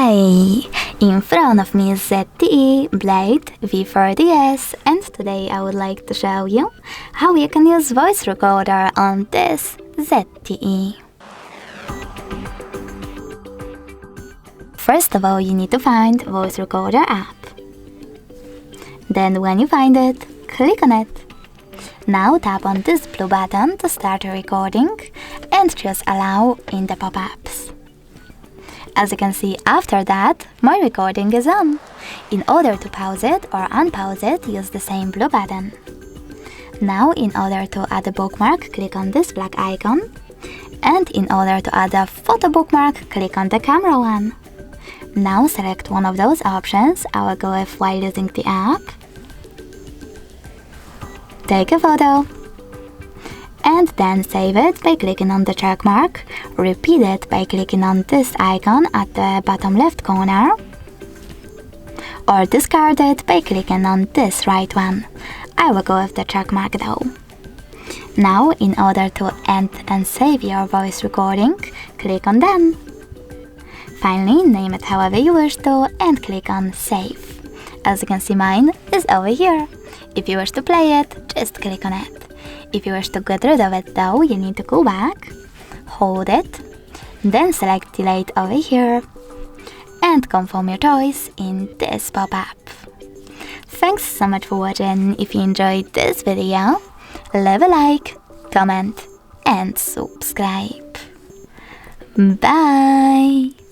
Hi! In front of me is ZTE Blade V40S, and today I would like to show you how you can use voice recorder on this ZTE. First of all, you need to find voice recorder app. Then when you find it, click on it. Now tap on this blue button to start a recording and choose allow in the pop-ups. As you can see, after that, my recording is on. In order to pause it or unpause it, use the same blue button. Now, in order to add a bookmark, click on this black icon. And in order to add a photo bookmark, click on the camera one. Now select one of those options. I will go with while using the app. Take a photo. And then save it by clicking on the check mark. Repeat it by clicking on this icon at the bottom left corner. Or discard it by clicking on this right one. I will go with the check mark though. Now, in order to end and save your voice recording, click on Done. Finally, name it however you wish to and click on Save. As you can see, mine is over here. If you wish to play it, just click on it. If you wish to get rid of it though, you need to go back, hold it, then select Delete over here, and confirm your choice in this pop-up. Thanks so much for watching. If you enjoyed this video, leave a like, comment, and subscribe. Bye!